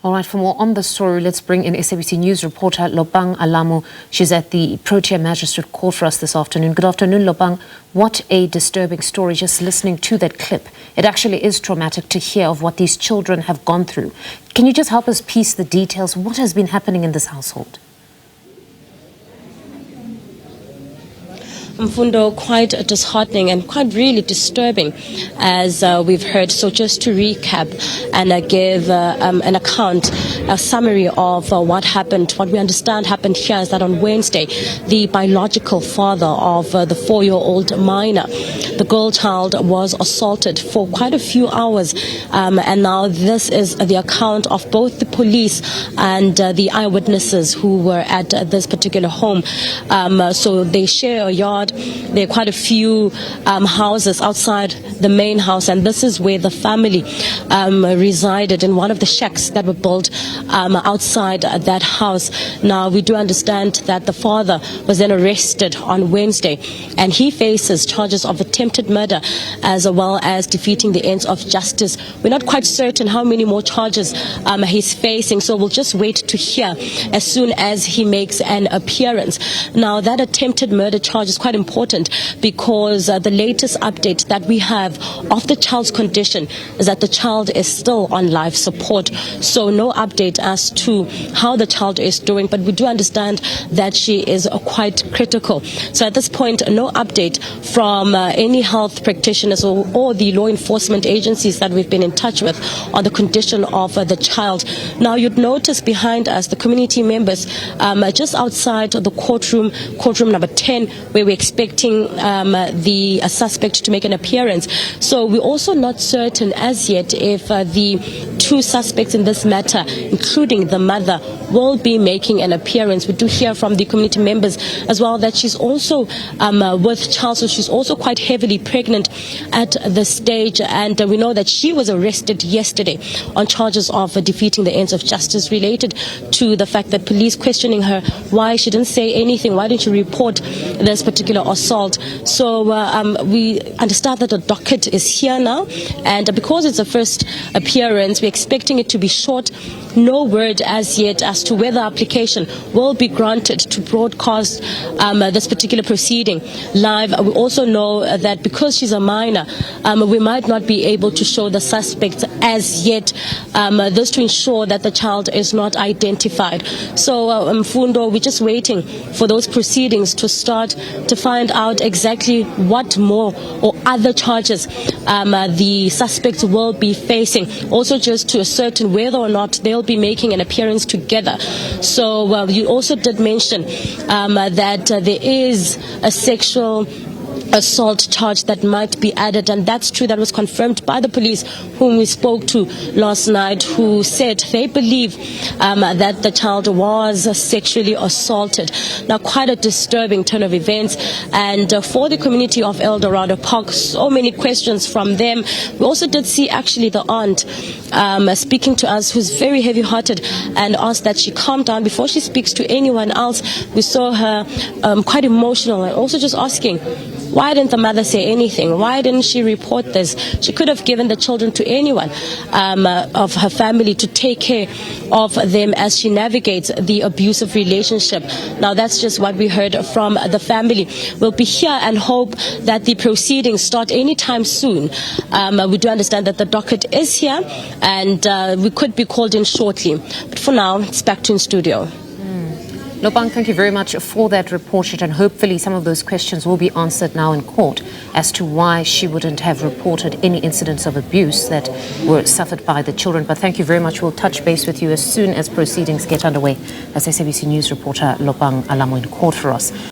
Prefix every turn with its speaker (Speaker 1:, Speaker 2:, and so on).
Speaker 1: All right, for more on the story, let's bring in SABC News reporter Lopang Alamu. She's at the Protea Magistrate Court for us this afternoon. Good afternoon, Lopang. What a disturbing story, just listening to that clip. It actually is traumatic to hear of what these children have gone through. Can you just help us piece the details? What has been happening in this household?
Speaker 2: Mfundo, quite disheartening and quite really disturbing, as we've heard. So just to recap and give an account, a summary of what happened. What we understand happened here is that on Wednesday, the biological father of the 4-year-old minor, the girl child, was assaulted for quite a few hours. And now this is the account of both the police and the eyewitnesses who were at this particular home. So they share a yard. There are quite a few houses outside the main house, and this is where the family resided, in one of the shacks that were built outside that house. Now, we do understand that the father was then arrested on Wednesday, and he faces charges of attempted murder as well as defeating the ends of justice. We're not quite certain how many more charges he's facing, so we'll just wait to hear as soon as he makes an appearance. Now, that attempted murder charge is quite important because the latest update that we have of the child's condition is that the child is still on life support. So no update as to how the child is doing, but we do understand that she is quite critical. So at this point, no update from any health practitioners or the law enforcement agencies that we've been in touch with on the condition of the child. Now, you'd notice behind us the community members just outside the courtroom number 10, where we're expecting the suspect to make an appearance. So we're also not certain as yet if the two suspects in this matter, including the mother, will be making an appearance. We do hear from the community members as well that she's also with child, so she's also quite heavily pregnant at the stage, and we know that she was arrested yesterday on charges of defeating the ends of justice related to the fact that police questioning her why she didn't say anything, why didn't she report this particular assault. So we understand that the docket is here now, and because it's a first appearance, we're expecting it to be short. No word as yet as to whether application will be granted to broadcast this particular proceeding live. We also know that because she's a minor, we might not be able to show the suspect as yet, this to ensure that the child is not identified. So Mfundo, we're just waiting for those proceedings to start to find out exactly what more or other charges the suspects will be facing. Also, just to ascertain whether or not they'll be making an appearance together. So you also did mention that there is a sexual assault charge that might be added, and that's true. That was confirmed by the police whom we spoke to last night, who said they believe that the child was sexually assaulted. Now, quite a disturbing turn of events, and for the community of Eldorado Park, so many questions from them. We also did see actually the aunt speaking to us, who's very heavy-hearted, and asked that she calm down before she speaks to anyone else. We saw her quite emotional, and also just asking, why didn't the mother say anything? Why didn't she report this? She could have given the children to anyone of her family to take care of them as she navigates the abusive relationship. Now, that's just what we heard from the family. We'll be here and hope that the proceedings start anytime soon. We do understand that the docket is here, and we could be called in shortly. But for now, it's back to in studio.
Speaker 1: Lopang, thank you very much for that report, and hopefully some of those questions will be answered now in court as to why she wouldn't have reported any incidents of abuse that were suffered by the children. But thank you very much. We'll touch base with you as soon as proceedings get underway. As SABC News reporter Lopang Alamu in court for us.